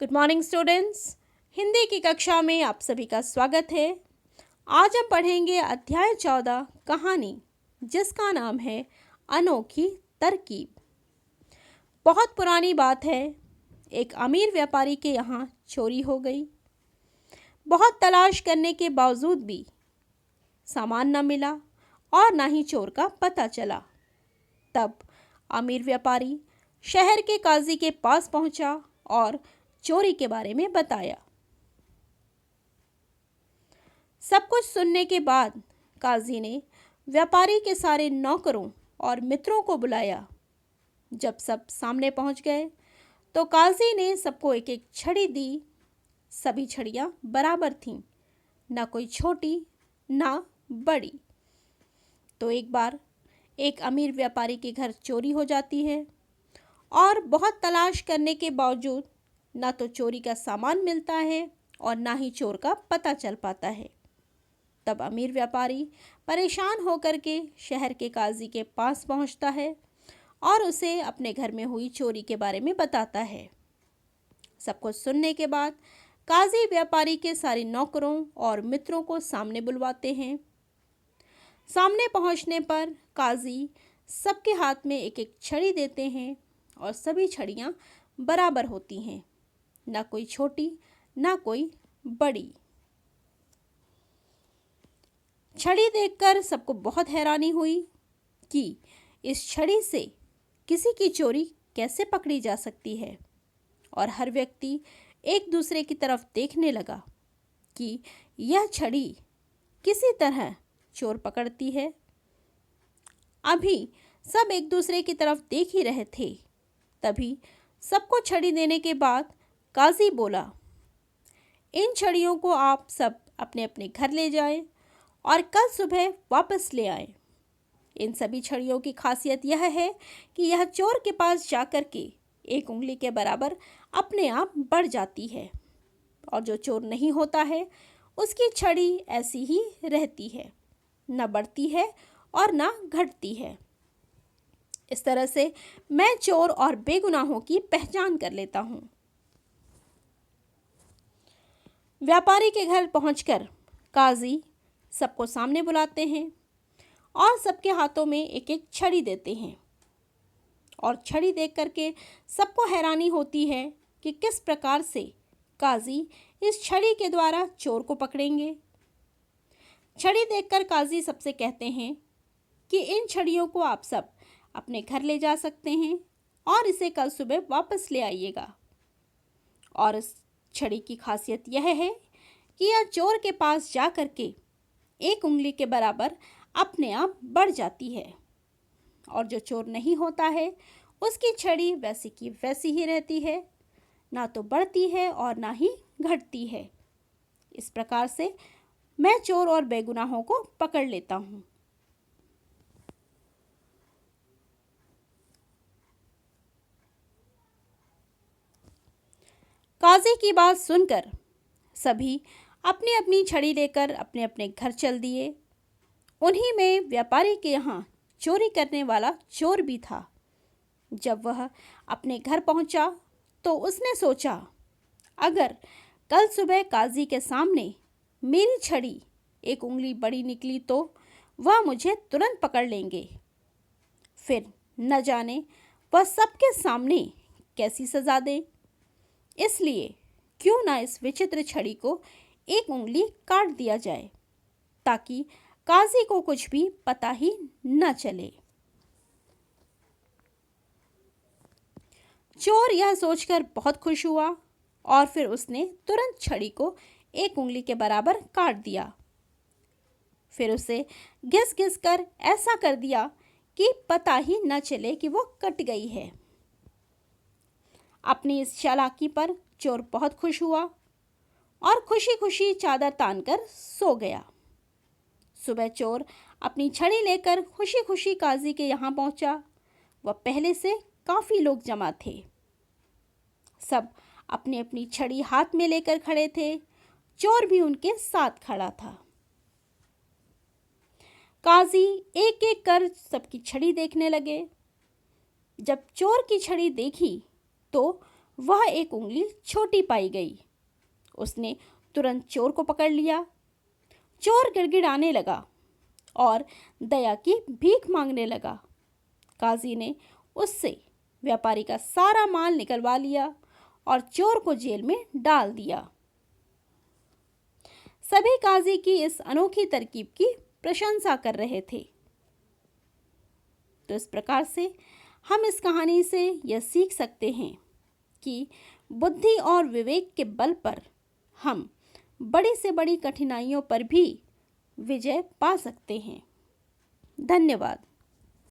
Good morning students. Hindi की कक्षा में आप सभी का स्वागत है। आज हम पढ़ेंगे अध्याय 14 कहानी, जिसका नाम है अनोखी तरकीब। बहुत पुरानी बात है, एक अमीर व्यापारी के यहाँ चोरी हो गई। बहुत तलाश करने के बावजूद भी सामान न मिला और न ही चोर का पता चला। तब अमीर व्यापारी शहर के काजी के पास पहुंचा और चोरी के बारे में बताया। सब कुछ सुनने के बाद काजी ने व्यापारी के सारे नौकरों और मित्रों को बुलाया। जब सब सामने पहुंच गए तो काजी ने सबको एक एक छड़ी दी। सभी छड़ियां बराबर थीं, ना कोई छोटी ना बड़ी। तो एक बार एक अमीर व्यापारी के घर चोरी हो जाती है और बहुत तलाश करने के बावजूद ना तो चोरी का सामान मिलता है और ना ही चोर का पता चल पाता है। तब अमीर व्यापारी परेशान होकर के शहर के काजी के पास पहुंचता है और उसे अपने घर में हुई चोरी के बारे में बताता है। सब कुछ सुनने के बाद काजी व्यापारी के सारे नौकरों और मित्रों को सामने बुलवाते हैं। सामने पहुंचने पर काजी सबके हाथ में एक एक छड़ी देते हैं और सभी छड़ियां बराबर होती हैं, ना कोई छोटी ना कोई बड़ी। छड़ी देखकर सबको बहुत हैरानी हुई कि इस छड़ी से किसी की चोरी कैसे पकड़ी जा सकती है। और हर व्यक्ति एक दूसरे की तरफ देखने लगा कि यह छड़ी किसी तरह चोर पकड़ती है। अभी सब एक दूसरे की तरफ देख ही रहे थे, तभी सबको छड़ी देने के बाद काजी बोला, इन छड़ियों को आप सब अपने अपने घर ले जाएं और कल सुबह वापस ले आएं। इन सभी छड़ियों की खासियत यह है कि यह चोर के पास जाकर के एक उंगली के बराबर अपने आप बढ़ जाती है और जो चोर नहीं होता है उसकी छड़ी ऐसी ही रहती है, न बढ़ती है और न घटती है। इस तरह से मैं चोर और बेगुनाहों की पहचान कर लेता हूँ। व्यापारी के घर पहुंचकर काजी सबको सामने बुलाते हैं और सबके हाथों में एक एक छड़ी देते हैं। और छड़ी देख करके सबको हैरानी होती है कि किस प्रकार से काजी इस छड़ी के द्वारा चोर को पकड़ेंगे। छड़ी देखकर काजी सबसे कहते हैं कि इन छड़ियों को आप सब अपने घर ले जा सकते हैं और इसे कल सुबह वापस ले आइएगा। और इस छड़ी की खासियत यह है कि यह चोर के पास जा कर के एक उंगली के बराबर अपने आप बढ़ जाती है और जो चोर नहीं होता है उसकी छड़ी वैसी की वैसी ही रहती है, ना तो बढ़ती है और ना ही घटती है। इस प्रकार से मैं चोर और बेगुनाहों को पकड़ लेता हूँ। काजी की बात सुनकर सभी अपनी अपनी छड़ी लेकर अपने अपने घर चल दिए। उन्हीं में व्यापारी के यहाँ चोरी करने वाला चोर भी था। जब वह अपने घर पहुंचा तो उसने सोचा, अगर कल सुबह काजी के सामने मेरी छड़ी एक उंगली बड़ी निकली तो वह मुझे तुरंत पकड़ लेंगे। फिर न जाने वह सबके सामने कैसी सजा दे। इसलिए क्यों ना इस विचित्र छड़ी को एक उंगली काट दिया जाए ताकि काजी को कुछ भी पता ही न चले। चोर यह सोचकर बहुत खुश हुआ और फिर उसने तुरंत छड़ी को एक उंगली के बराबर काट दिया। फिर उसे घिस घिस कर ऐसा कर दिया कि पता ही न चले कि वो कट गई है। अपनी इस चालाकी पर चोर बहुत खुश हुआ और खुशी खुशी चादर तानकर सो गया। सुबह चोर अपनी छड़ी लेकर खुशी खुशी काजी के यहाँ पहुंचा। वह पहले से काफी लोग जमा थे। सब अपनी अपनी छड़ी हाथ में लेकर खड़े थे। चोर भी उनके साथ खड़ा था। काजी एक एक कर सबकी छड़ी देखने लगे। जब चोर की छड़ी देखी तो वह एक उंगली छोटी पाई गई। उसने तुरंत चोर को पकड़ लिया। चोर गिड़गिड़ाने लगा और दया की भीख मांगने लगा। काजी ने उससे व्यापारी का सारा माल निकलवा लिया और चोर को जेल में डाल दिया। सभी काजी की इस अनोखी तरकीब की प्रशंसा कर रहे थे। तो इस प्रकार से हम इस कहानी से यह सीख सकते हैं कि बुद्धि और विवेक के बल पर हम बड़ी से बड़ी कठिनाइयों पर भी विजय पा सकते हैं। धन्यवाद।